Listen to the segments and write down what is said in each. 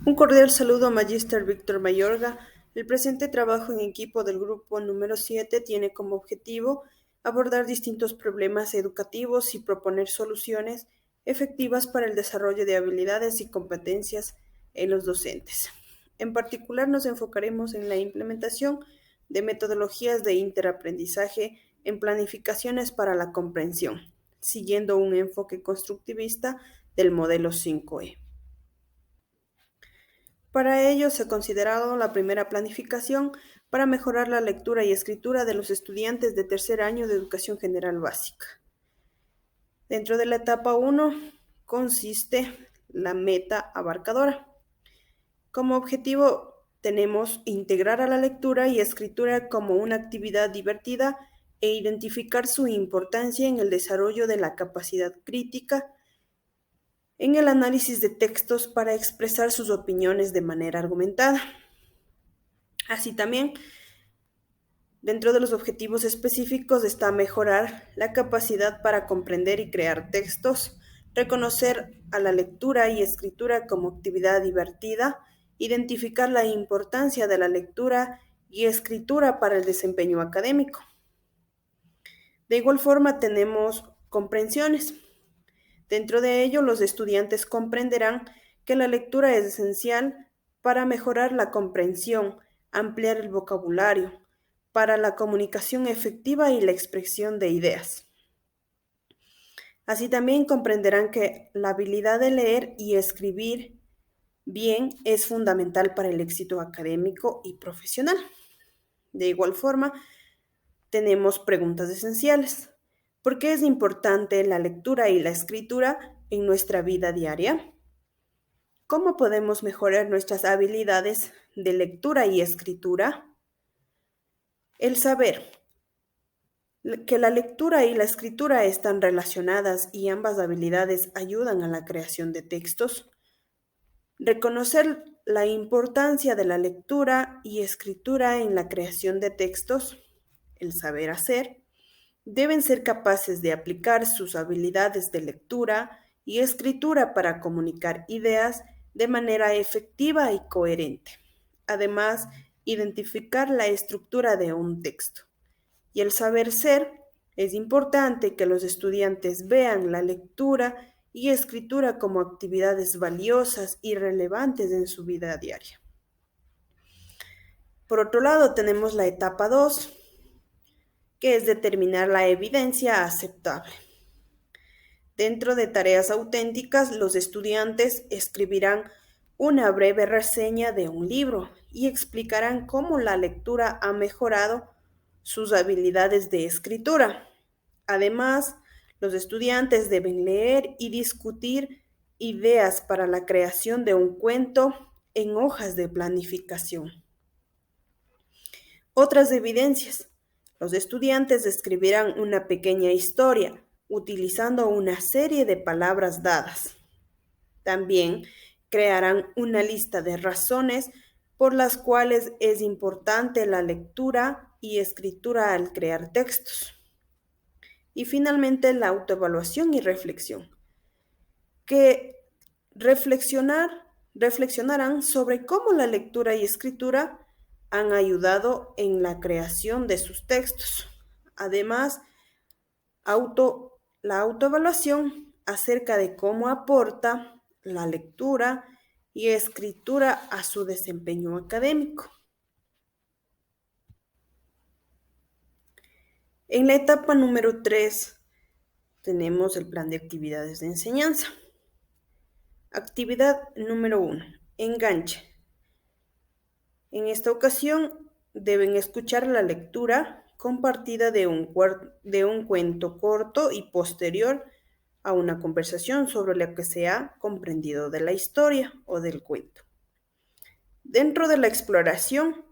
Un cordial saludo a Magíster Víctor Mayorga. El presente trabajo en equipo del grupo número 7 tiene como objetivo abordar distintos problemas educativos y proponer soluciones efectivas para el desarrollo de habilidades y competencias en los docentes. En particular, nos enfocaremos en la implementación de metodologías de interaprendizaje en planificaciones para la comprensión, siguiendo un enfoque constructivista del modelo 5E. Para ello se ha considerado la primera planificación para mejorar la lectura y escritura de los estudiantes de tercer año de educación general básica. Dentro de la etapa 1 consiste la meta abarcadora. Como objetivo tenemos integrar a la lectura y escritura como una actividad divertida e identificar su importancia en el desarrollo de la capacidad crítica, en el análisis de textos para expresar sus opiniones de manera argumentada. Así también, dentro de los objetivos específicos está mejorar la capacidad para comprender y crear textos, reconocer a la lectura y escritura como actividad divertida, identificar la importancia de la lectura y escritura para el desempeño académico. De igual forma tenemos comprensiones. Dentro de ello, los estudiantes comprenderán que la lectura es esencial para mejorar la comprensión, ampliar el vocabulario, para la comunicación efectiva y la expresión de ideas. Así también comprenderán que la habilidad de leer y escribir bien es fundamental para el éxito académico y profesional. De igual forma, tenemos preguntas esenciales. ¿Por qué es importante la lectura y la escritura en nuestra vida diaria? ¿Cómo podemos mejorar nuestras habilidades de lectura y escritura? El saber que la lectura y la escritura están relacionadas y ambas habilidades ayudan a la creación de textos. Reconocer la importancia de la lectura y escritura en la creación de textos, el saber hacer. Deben ser capaces de aplicar sus habilidades de lectura y escritura para comunicar ideas de manera efectiva y coherente. Además, identificar la estructura de un texto. Y el saber ser, es importante que los estudiantes vean la lectura y escritura como actividades valiosas y relevantes en su vida diaria. Por otro lado, tenemos la etapa 2, que es determinar la evidencia aceptable. Dentro de tareas auténticas, los estudiantes escribirán una breve reseña de un libro y explicarán cómo la lectura ha mejorado sus habilidades de escritura. Además, los estudiantes deben leer y discutir ideas para la creación de un cuento en hojas de planificación. Otras evidencias. Los estudiantes escribirán una pequeña historia utilizando una serie de palabras dadas. También crearán una lista de razones por las cuales es importante la lectura y escritura al crear textos. Y finalmente la autoevaluación y reflexión, que reflexionarán sobre cómo la lectura y escritura han ayudado en la creación de sus textos. Además, la autoevaluación acerca de cómo aporta la lectura y escritura a su desempeño académico. En la etapa número 3 tenemos el plan de actividades de enseñanza. Actividad número 1, enganche. En esta ocasión deben escuchar la lectura compartida de un cuento corto y posterior a una conversación sobre lo que se ha comprendido de la historia o del cuento. Dentro de la exploración,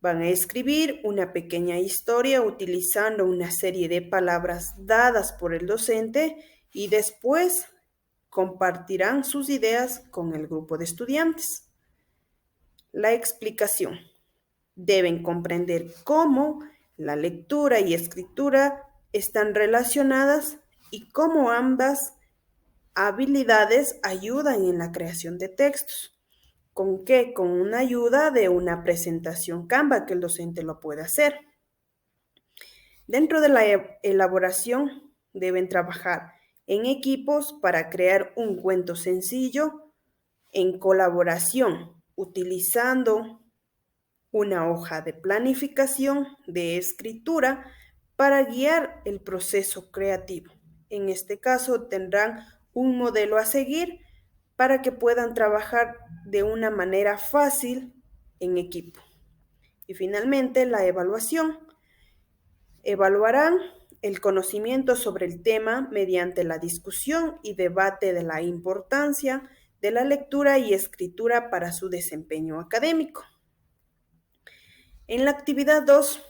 van a escribir una pequeña historia utilizando una serie de palabras dadas por el docente y después compartirán sus ideas con el grupo de estudiantes. La explicación. Deben comprender cómo la lectura y escritura están relacionadas y cómo ambas habilidades ayudan en la creación de textos. ¿Con qué? Con una ayuda de una presentación Canva que el docente lo puede hacer. Dentro de la elaboración deben trabajar en equipos para crear un cuento sencillo en colaboración, utilizando una hoja de planificación de escritura para guiar el proceso creativo. En este caso tendrán un modelo a seguir para que puedan trabajar de una manera fácil en equipo. Y finalmente, la evaluación. Evaluarán el conocimiento sobre el tema mediante la discusión y debate de la importancia de la lectura y escritura para su desempeño académico. En la actividad 2,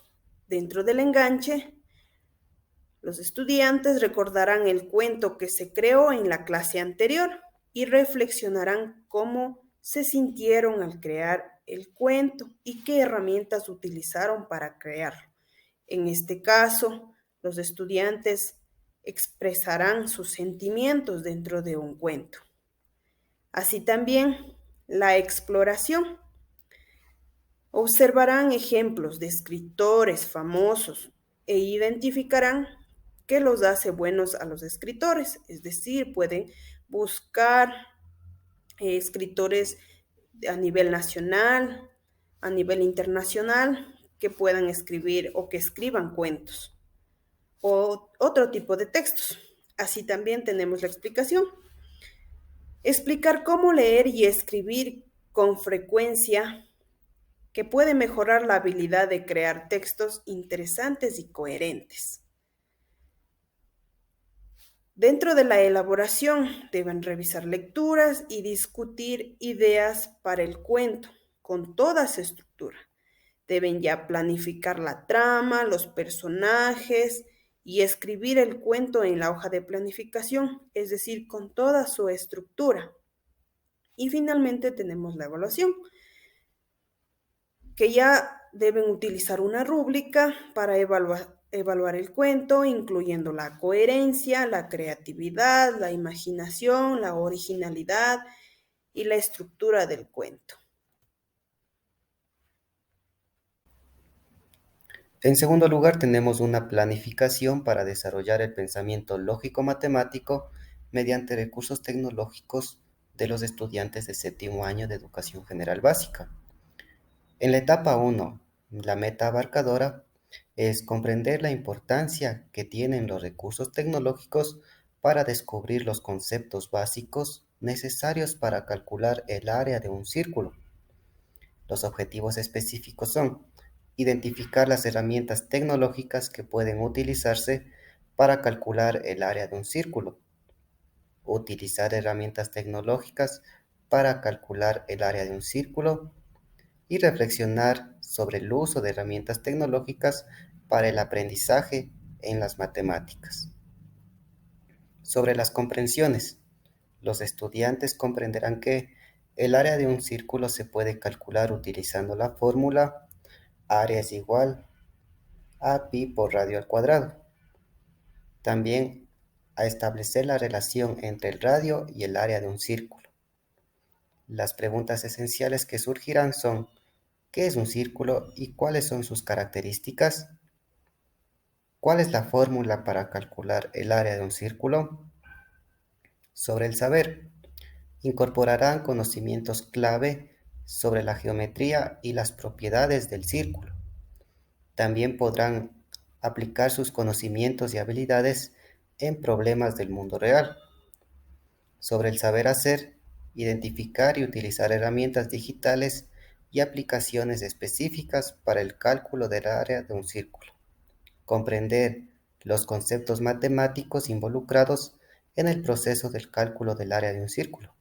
dentro del enganche, los estudiantes recordarán el cuento que se creó en la clase anterior y reflexionarán cómo se sintieron al crear el cuento y qué herramientas utilizaron para crearlo. En este caso, los estudiantes expresarán sus sentimientos dentro de un cuento. Así también la exploración. Observarán ejemplos de escritores famosos e identificarán qué los hace buenos a los escritores. Es decir, pueden buscar escritores a nivel nacional, a nivel internacional, que puedan escribir o que escriban cuentos o otro tipo de textos. Así también tenemos la explicación. Explicar cómo leer y escribir con frecuencia que puede mejorar la habilidad de crear textos interesantes y coherentes. Dentro de la elaboración deben revisar lecturas y discutir ideas para el cuento con toda su estructura. Deben ya planificar la trama, los personajes y escribir el cuento en la hoja de planificación, es decir, con toda su estructura. Y finalmente tenemos la evaluación, que ya deben utilizar una rúbrica para evaluar el cuento, incluyendo la coherencia, la creatividad, la imaginación, la originalidad y la estructura del cuento. En segundo lugar, tenemos una planificación para desarrollar el pensamiento lógico-matemático mediante recursos tecnológicos de los estudiantes de séptimo año de educación general básica. En la etapa 1, la meta abarcadora es comprender la importancia que tienen los recursos tecnológicos para descubrir los conceptos básicos necesarios para calcular el área de un círculo. Los objetivos específicos son identificar las herramientas tecnológicas que pueden utilizarse para calcular el área de un círculo, utilizar herramientas tecnológicas para calcular el área de un círculo y reflexionar sobre el uso de herramientas tecnológicas para el aprendizaje en las matemáticas. Sobre las comprensiones, los estudiantes comprenderán que el área de un círculo se puede calcular utilizando la fórmula área es igual a pi por radio al cuadrado. También a establecer la relación entre el radio y el área de un círculo. Las preguntas esenciales que surgirán son: ¿qué es un círculo y cuáles son sus características? ¿Cuál es la fórmula para calcular el área de un círculo? Sobre el saber, incorporarán conocimientos clave sobre la geometría y las propiedades del círculo. También podrán aplicar sus conocimientos y habilidades en problemas del mundo real. Sobre el saber hacer, identificar y utilizar herramientas digitales y aplicaciones específicas para el cálculo del área de un círculo. Comprender los conceptos matemáticos involucrados en el proceso del cálculo del área de un círculo.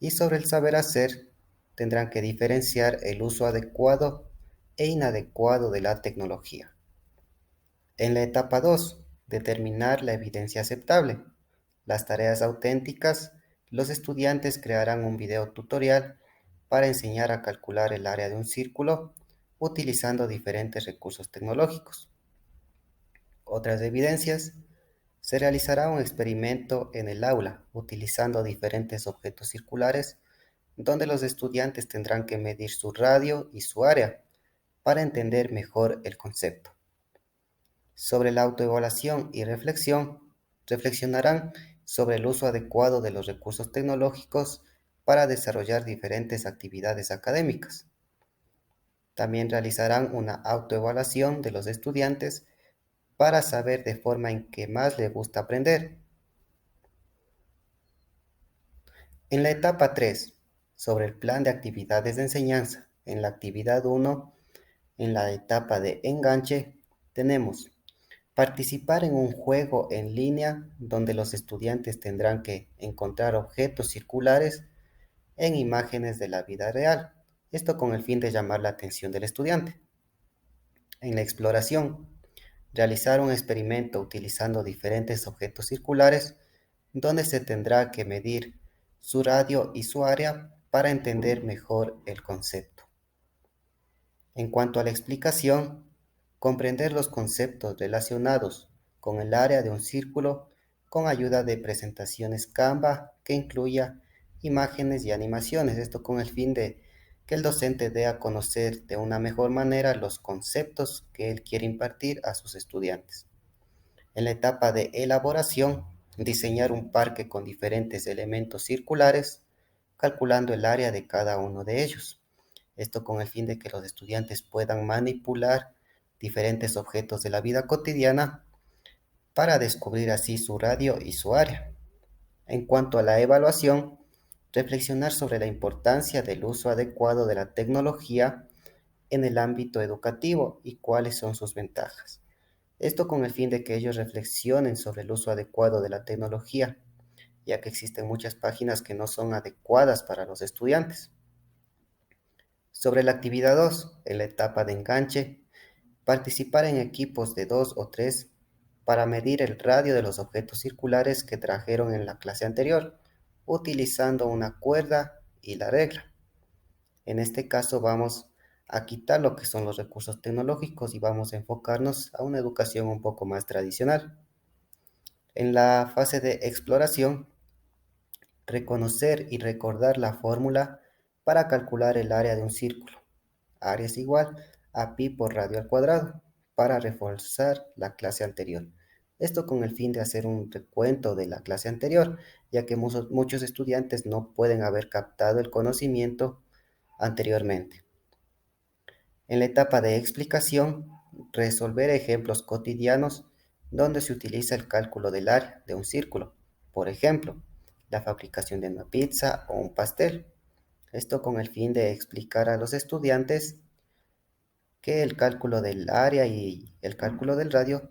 Y sobre el saber hacer, tendrán que diferenciar el uso adecuado e inadecuado de la tecnología. En la etapa 2, determinar la evidencia aceptable. Las tareas auténticas, los estudiantes crearán un video tutorial para enseñar a calcular el área de un círculo utilizando diferentes recursos tecnológicos. Otras evidencias Se realizará un experimento en el aula utilizando diferentes objetos circulares donde los estudiantes tendrán que medir su radio y su área para entender mejor el concepto. Sobre la autoevaluación y reflexión, reflexionarán sobre el uso adecuado de los recursos tecnológicos para desarrollar diferentes actividades académicas. También realizarán una autoevaluación de los estudiantes para saber de forma en que más les gusta aprender. En la etapa 3, sobre el plan de actividades de enseñanza, en la actividad 1, en la etapa de enganche, tenemos participar en un juego en línea donde los estudiantes tendrán que encontrar objetos circulares en imágenes de la vida real, esto con el fin de llamar la atención del estudiante. En la exploración, realizar un experimento utilizando diferentes objetos circulares donde se tendrá que medir su radio y su área para entender mejor el concepto. En cuanto a la explicación, comprender los conceptos relacionados con el área de un círculo con ayuda de presentaciones Canva que incluya imágenes y animaciones, esto con el fin de que el docente dé a conocer de una mejor manera los conceptos que él quiere impartir a sus estudiantes. En la etapa de elaboración, diseñar un parque con diferentes elementos circulares, calculando el área de cada uno de ellos. Esto con el fin de que los estudiantes puedan manipular diferentes objetos de la vida cotidiana para descubrir así su radio y su área. En cuanto a la evaluación, reflexionar sobre la importancia del uso adecuado de la tecnología en el ámbito educativo y cuáles son sus ventajas. Esto con el fin de que ellos reflexionen sobre el uso adecuado de la tecnología, ya que existen muchas páginas que no son adecuadas para los estudiantes. Sobre la actividad 2, en la etapa de enganche, participar en equipos de 2 o 3 para medir el radio de los objetos circulares que trajeron en la clase anterior, utilizando una cuerda y la regla. En este caso vamos a quitar lo que son los recursos tecnológicos y vamos a enfocarnos a una educación un poco más tradicional. En la fase de exploración, reconocer y recordar la fórmula para calcular el área de un círculo. Área es igual a pi por radio al cuadrado, para reforzar la clase anterior. Esto con el fin de hacer un recuento de la clase anterior, ya que muchos estudiantes no pueden haber captado el conocimiento anteriormente. En la etapa de explicación, resolver ejemplos cotidianos donde se utiliza el cálculo del área de un círculo. Por ejemplo, la fabricación de una pizza o un pastel. Esto con el fin de explicar a los estudiantes que el cálculo del área y el cálculo del radio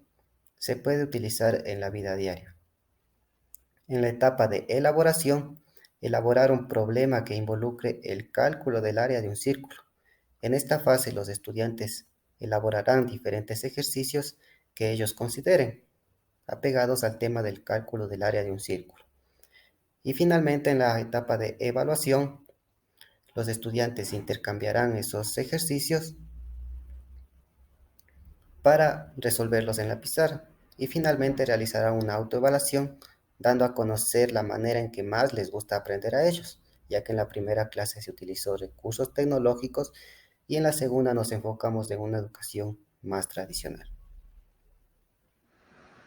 se puede utilizar en la vida diaria. En la etapa de elaboración, elaborar un problema que involucre el cálculo del área de un círculo. En esta fase los estudiantes elaborarán diferentes ejercicios que ellos consideren apegados al tema del cálculo del área de un círculo. Y finalmente en la etapa de evaluación, los estudiantes intercambiarán esos ejercicios para resolverlos en la pizarra y finalmente realizarán una autoevaluación dando a conocer la manera en que más les gusta aprender a ellos, ya que en la primera clase se utilizó recursos tecnológicos y en la segunda nos enfocamos en una educación más tradicional.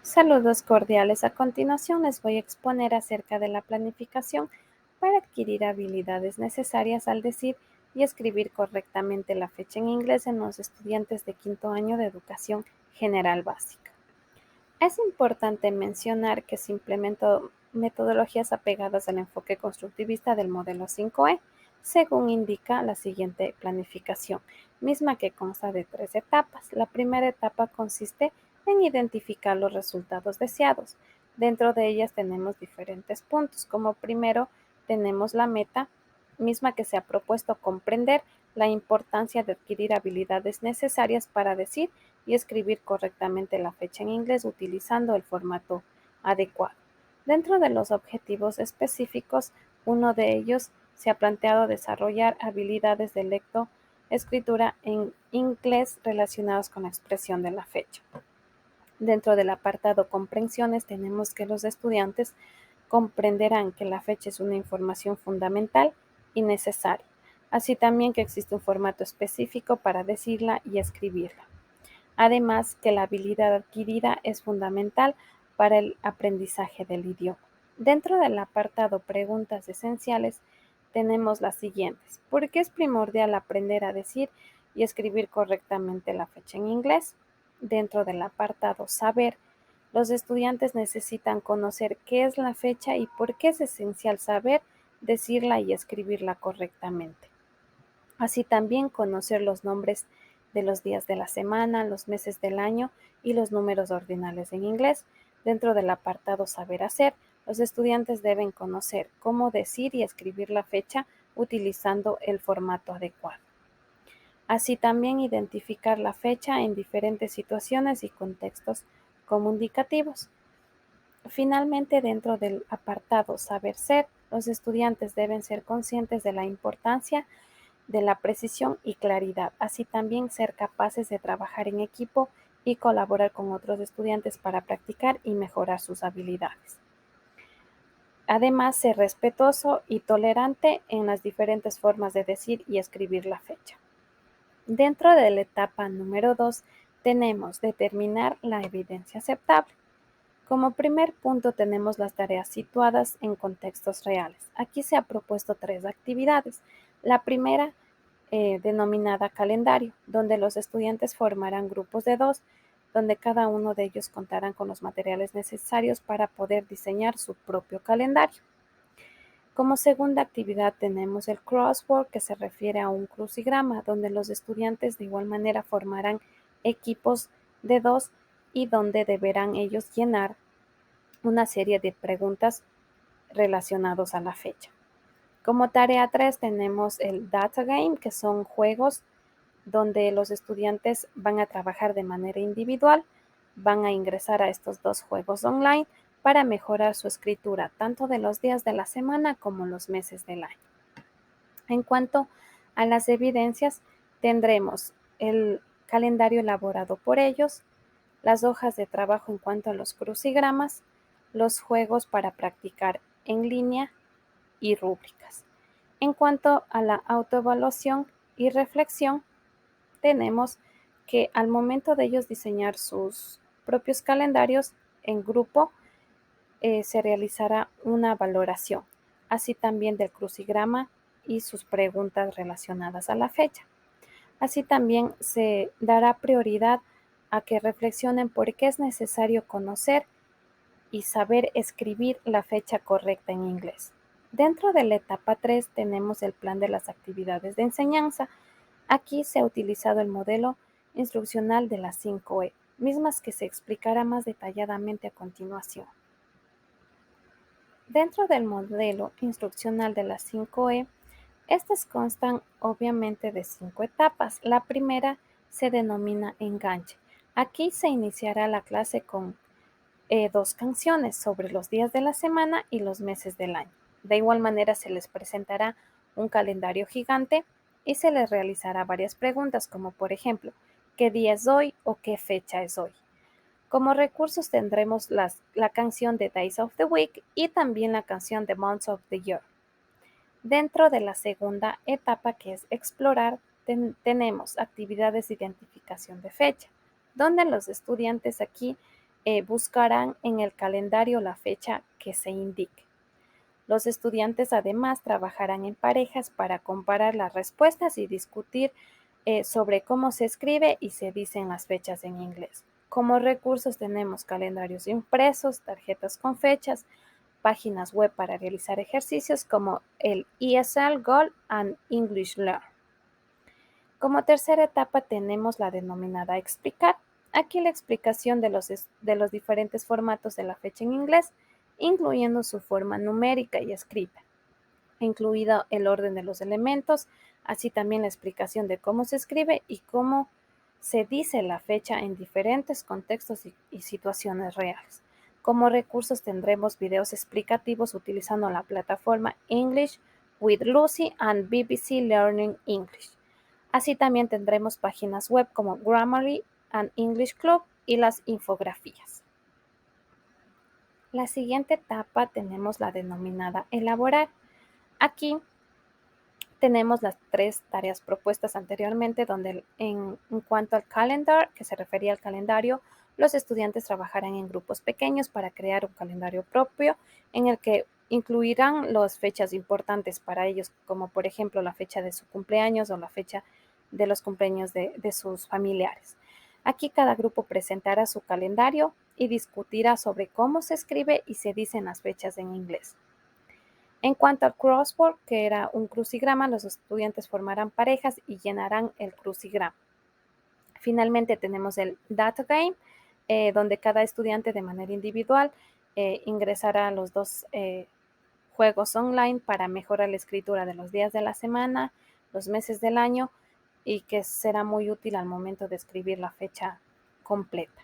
Saludos cordiales. A continuación les voy a exponer acerca de la planificación para adquirir habilidades necesarias al decir y escribir correctamente la fecha en inglés en los estudiantes de quinto año de educación general básica. Es importante mencionar que se implementó metodologías apegadas al enfoque constructivista del modelo 5E, según indica la siguiente planificación, misma que consta de 3 etapas. La primera etapa consiste en identificar los resultados deseados. Dentro de ellas tenemos diferentes puntos. Como primero tenemos la meta, misma que se ha propuesto comprender la importancia de adquirir habilidades necesarias para decir y escribir correctamente la fecha en inglés utilizando el formato adecuado. Dentro de los objetivos específicos, uno de ellos se ha planteado desarrollar habilidades de lectoescritura en inglés relacionadas con la expresión de la fecha. Dentro del apartado comprensiones tenemos que los estudiantes comprenderán que la fecha es una información fundamental y necesaria, así también que existe un formato específico para decirla y escribirla. Además, que la habilidad adquirida es fundamental para el aprendizaje del idioma. Dentro del apartado preguntas esenciales tenemos las siguientes. ¿Por qué es primordial aprender a decir y escribir correctamente la fecha en inglés? Dentro del apartado saber, los estudiantes necesitan conocer qué es la fecha y por qué es esencial saber decirla y escribirla correctamente. Así también conocer los nombres de los días de la semana, los meses del año y los números ordinales en inglés. Dentro del apartado saber hacer, los estudiantes deben conocer cómo decir y escribir la fecha utilizando el formato adecuado. Así también identificar la fecha en diferentes situaciones y contextos comunicativos. Finalmente, dentro del apartado saber ser, los estudiantes deben ser conscientes de la importancia de la precisión y claridad, así también ser capaces de trabajar en equipo y colaborar con otros estudiantes para practicar y mejorar sus habilidades. Además, ser respetuoso y tolerante en las diferentes formas de decir y escribir la fecha. Dentro de la etapa número 2 tenemos determinar la evidencia aceptable. Como primer punto tenemos las tareas situadas en contextos reales. Aquí se ha propuesto 3 actividades. La primera, denominada calendario, donde los estudiantes formarán grupos de 2, donde cada uno de ellos contarán con los materiales necesarios para poder diseñar su propio calendario. Como segunda actividad tenemos el crossword, que se refiere a un crucigrama, donde los estudiantes de igual manera formarán equipos de 2 y donde deberán ellos llenar una serie de preguntas relacionadas a la fecha. Como tarea 3 tenemos el data game, que son juegos donde los estudiantes van a trabajar de manera individual, van a ingresar a estos 2 juegos online para mejorar su escritura, tanto de los días de la semana como los meses del año. En cuanto a las evidencias, tendremos el calendario elaborado por ellos, las hojas de trabajo en cuanto a los crucigramas, los juegos para practicar en línea y rúbricas. En cuanto a la autoevaluación y reflexión, tenemos que al momento de ellos diseñar sus propios calendarios en grupo, se realizará una valoración, así también del crucigrama y sus preguntas relacionadas a la fecha. Así también se dará prioridad a que reflexionen por qué es necesario conocer y saber escribir la fecha correcta en inglés. Dentro de la etapa 3 tenemos el plan de las actividades de enseñanza. Aquí se ha utilizado el modelo instruccional de las 5E, mismas que se explicará más detalladamente a continuación. Dentro del modelo instruccional de las 5E, estas constan obviamente de 5 etapas. La primera se denomina enganche. Aquí se iniciará la clase con 2 canciones sobre los días de la semana y los meses del año. De igual manera se les presentará un calendario gigante y se les realizará varias preguntas como por ejemplo, ¿qué día es hoy o qué fecha es hoy? Como recursos tendremos la canción de Days of the Week y también la canción de Months of the Year. Dentro de la segunda etapa, que es explorar, tenemos actividades de identificación de fecha, donde los estudiantes aquí buscarán en el calendario la fecha que se indique. Los estudiantes además trabajarán en parejas para comparar las respuestas y discutir sobre cómo se escribe y se dicen las fechas en inglés. Como recursos tenemos calendarios impresos, tarjetas con fechas, páginas web para realizar ejercicios como el ESL Goal and English Learn. Como tercera etapa tenemos la denominada explicar. Aquí la explicación de los diferentes formatos de la fecha en inglés, incluyendo su forma numérica y escrita, incluido el orden de los elementos, así también la explicación de cómo se escribe y cómo se dice la fecha en diferentes contextos y situaciones reales. Como recursos tendremos videos explicativos utilizando la plataforma English with Lucy and BBC Learning English. Así también tendremos páginas web como Grammarly and English Club y las infografías. La siguiente etapa tenemos la denominada elaborar. Aquí tenemos las 3 tareas propuestas anteriormente, donde en cuanto al calendar, que se refería al calendario, los estudiantes trabajarán en grupos pequeños para crear un calendario propio en el que incluirán las fechas importantes para ellos, como por ejemplo la fecha de su cumpleaños o la fecha de los cumpleaños de sus familiares. Aquí cada grupo presentará su calendario y discutirá sobre cómo se escribe y se dicen las fechas en inglés. En cuanto al crossword, que era un crucigrama, los estudiantes formarán parejas y llenarán el crucigrama. Finalmente tenemos el data game, donde cada estudiante de manera individual ingresará a los 2 juegos online para mejorar la escritura de los días de la semana, los meses del año, y que será muy útil al momento de escribir la fecha completa.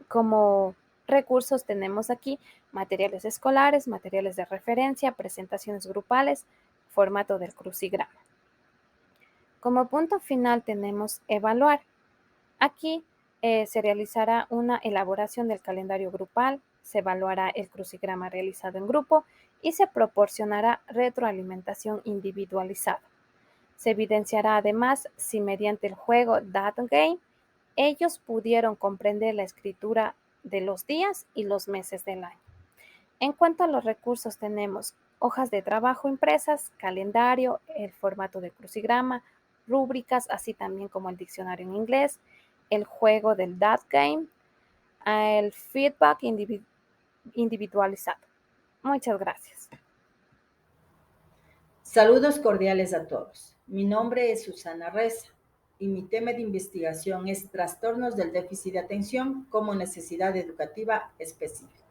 Como recursos tenemos aquí materiales escolares, materiales de referencia, presentaciones grupales, formato del crucigrama. Como punto final tenemos evaluar. Aquí se realizará una elaboración del calendario grupal, se evaluará el crucigrama realizado en grupo y se proporcionará retroalimentación individualizada. Se evidenciará además si mediante el juego Data Game ellos pudieron comprender la escritura de los días y los meses del año. En cuanto a los recursos tenemos hojas de trabajo impresas, calendario, el formato de crucigrama, rúbricas, así también como el diccionario en inglés, el juego del That Game, el feedback individualizado. Muchas gracias. Saludos cordiales a todos. Mi nombre es Susana Reza y mi tema de investigación es trastornos del déficit de atención como necesidad educativa específica.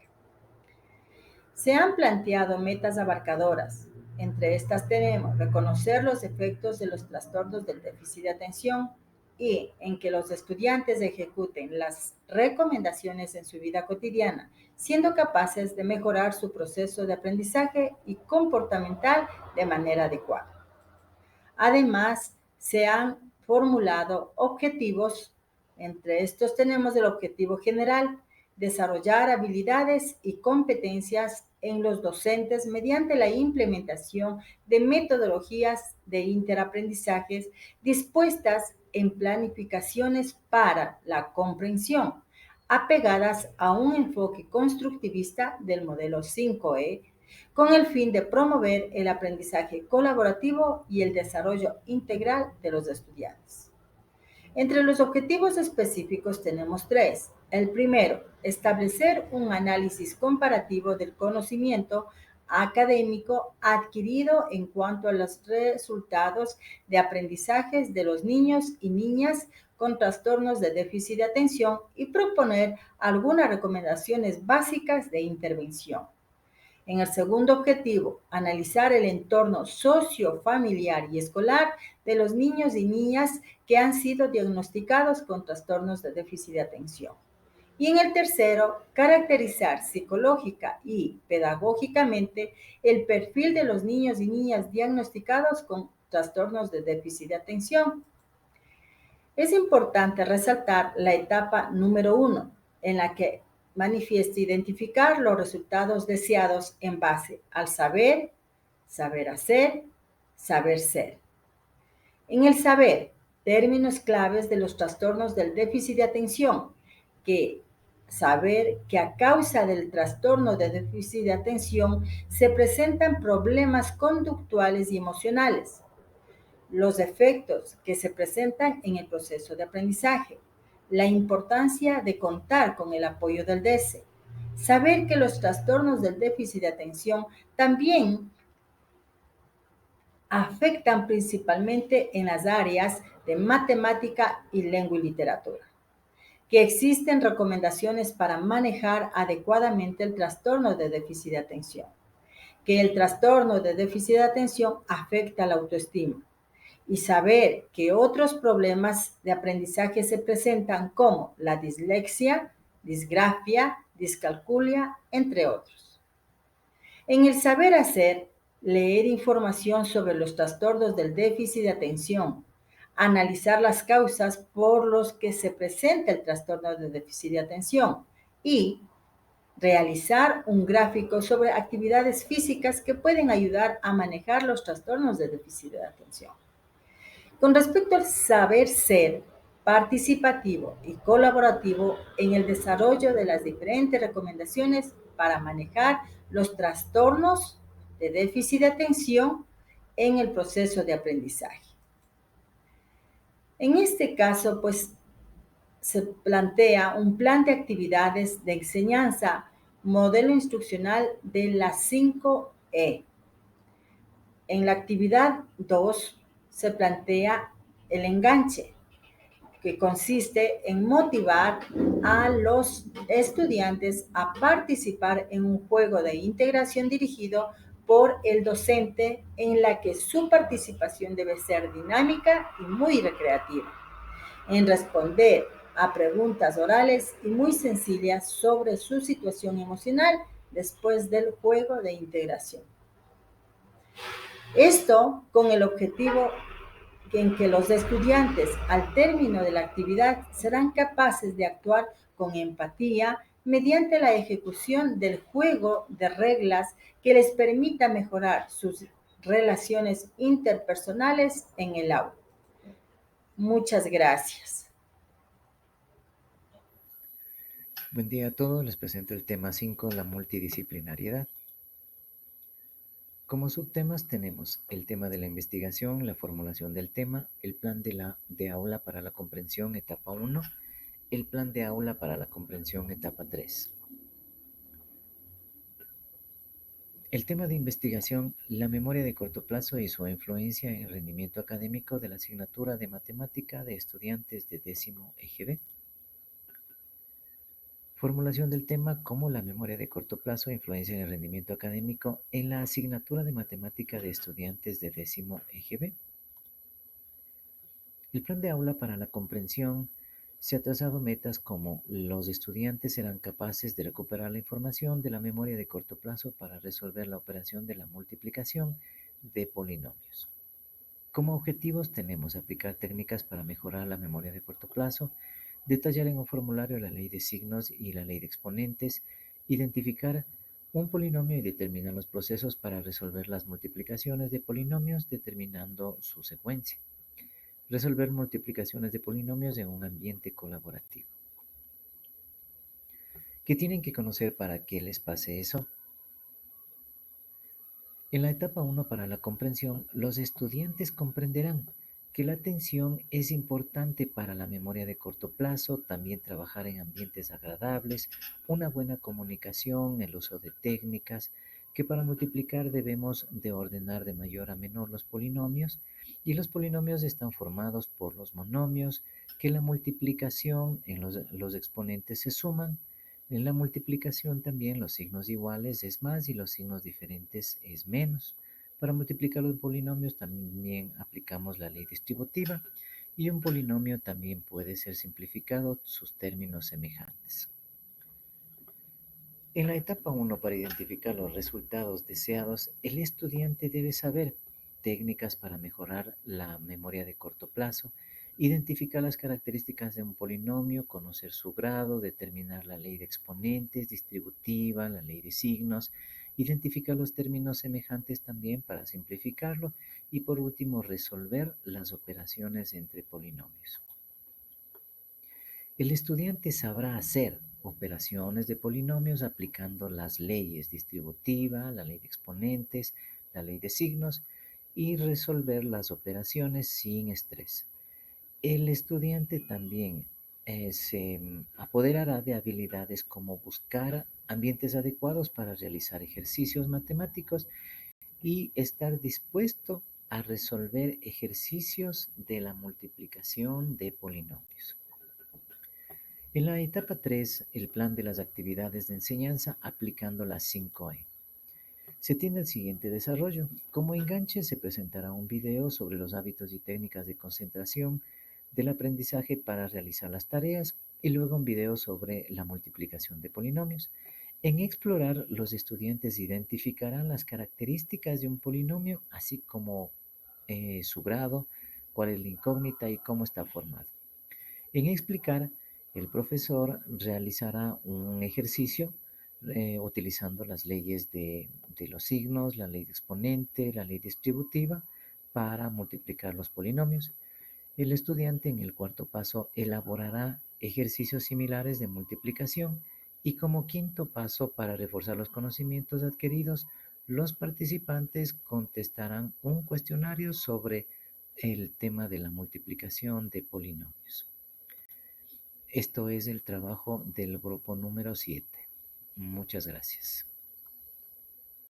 Se han planteado metas abarcadoras. Entre estas tenemos reconocer los efectos de los trastornos del déficit de atención y en que los estudiantes ejecuten las recomendaciones en su vida cotidiana, siendo capaces de mejorar su proceso de aprendizaje y comportamental de manera adecuada. Además, se han formulado objetivos. Entre estos tenemos el objetivo general, desarrollar habilidades y competencias en los docentes mediante la implementación de metodologías de interaprendizajes dispuestas en planificaciones para la comprensión, apegadas a un enfoque constructivista del modelo 5E, con el fin de promover el aprendizaje colaborativo y el desarrollo integral de los estudiantes. Entre los objetivos específicos tenemos 3. El primero, establecer un análisis comparativo del conocimiento académico adquirido en cuanto a los resultados de aprendizajes de los niños y niñas con trastornos de déficit de atención y proponer algunas recomendaciones básicas de intervención. En el segundo objetivo, analizar el entorno sociofamiliar y escolar de los niños y niñas que han sido diagnosticados con trastornos de déficit de atención. Y en el tercero, caracterizar psicológica y pedagógicamente el perfil de los niños y niñas diagnosticados con trastornos de déficit de atención. Es importante resaltar la etapa número 1, en la que manifiesta identificar los resultados deseados en base al saber, saber hacer, saber ser. En el saber, términos claves de los trastornos del déficit de atención, que saber que a causa del trastorno de déficit de atención se presentan problemas conductuales y emocionales, los efectos que se presentan en el proceso de aprendizaje, la importancia de contar con el apoyo del DESE, saber que los trastornos del déficit de atención también afectan principalmente en las áreas de matemática y lengua y literatura, que existen recomendaciones para manejar adecuadamente el trastorno de déficit de atención, que el trastorno de déficit de atención afecta la autoestima, y saber que otros problemas de aprendizaje se presentan como la dislexia, disgrafia, discalculia, entre otros. En el saber hacer, leer información sobre los trastornos del déficit de atención, analizar las causas por las que se presenta el trastorno de déficit de atención y realizar un gráfico sobre actividades físicas que pueden ayudar a manejar los trastornos de déficit de atención. Con respecto al saber ser participativo y colaborativo en el desarrollo de las diferentes recomendaciones para manejar los trastornos de déficit de atención en el proceso de aprendizaje. En este caso, pues, se plantea un plan de actividades de enseñanza, modelo instruccional de las 5E. En la actividad 2 se plantea el enganche, que consiste en motivar a los estudiantes a participar en un juego de integración dirigido por el docente en la que su participación debe ser dinámica y muy recreativa, en responder a preguntas orales y muy sencillas sobre su situación emocional después del juego de integración. Esto con el objetivo en que los estudiantes, al término de la actividad, serán capaces de actuar con empatía mediante la ejecución del juego de reglas que les permita mejorar sus relaciones interpersonales en el aula. Muchas gracias. Buen día a todos, les presento el tema 5, la multidisciplinariedad. Como subtemas tenemos el tema de la investigación, la formulación del tema, el plan de aula para la comprensión etapa 1, el plan de aula para la comprensión etapa 3. El tema de investigación, la memoria de corto plazo y su influencia en el rendimiento académico de la asignatura de matemática de estudiantes de 10º EGB. Formulación del tema, cómo la memoria de corto plazo influencia en el rendimiento académico en la asignatura de matemática de estudiantes de 10º EGB. El plan de aula para la comprensión se ha trazado metas como los estudiantes serán capaces de recuperar la información de la memoria de corto plazo para resolver la operación de la multiplicación de polinomios. Como objetivos tenemos aplicar técnicas para mejorar la memoria de corto plazo, detallar en un formulario la ley de signos y la ley de exponentes, identificar un polinomio y determinar los procesos para resolver las multiplicaciones de polinomios determinando su secuencia. Resolver multiplicaciones de polinomios en un ambiente colaborativo. ¿Qué tienen que conocer para que les pase eso? En la etapa 1 para la comprensión, los estudiantes comprenderán que la atención es importante para la memoria de corto plazo, también trabajar en ambientes agradables, una buena comunicación, el uso de técnicas, que para multiplicar debemos de ordenar de mayor a menor los polinomios, y los polinomios están formados por los monomios, que la multiplicación en los exponentes se suman. En la multiplicación también los signos iguales es más y los signos diferentes es menos. Para multiplicar los polinomios también aplicamos la ley distributiva y un polinomio también puede ser simplificado sus términos semejantes. En la etapa 1, para identificar los resultados deseados, el estudiante debe saber técnicas para mejorar la memoria de corto plazo, identificar las características de un polinomio, conocer su grado, determinar la ley de exponentes, distributiva, la ley de signos, identificar los términos semejantes también para simplificarlo y por último resolver las operaciones entre polinomios. El estudiante sabrá hacer operaciones de polinomios aplicando las leyes distributiva, la ley de exponentes, la ley de signos y resolver las operaciones sin estrés. El estudiante también se apoderará de habilidades como buscar ambientes adecuados para realizar ejercicios matemáticos y estar dispuesto a resolver ejercicios de la multiplicación de polinomios. En la etapa 3, el plan de las actividades de enseñanza aplicando las 5E. Se tiene el siguiente desarrollo. Como enganche se presentará un video sobre los hábitos y técnicas de concentración del aprendizaje para realizar las tareas y luego un video sobre la multiplicación de polinomios. En explorar, los estudiantes identificarán las características de un polinomio, así como su grado, cuál es la incógnita y cómo está formado. En explicar, el profesor realizará un ejercicio utilizando las leyes de los signos, la ley de exponente, la ley distributiva, para multiplicar los polinomios. El estudiante en el cuarto paso elaborará ejercicios similares de multiplicación y como quinto paso para reforzar los conocimientos adquiridos, los participantes contestarán un cuestionario sobre el tema de la multiplicación de polinomios. Esto es el trabajo del grupo número 7. Muchas gracias.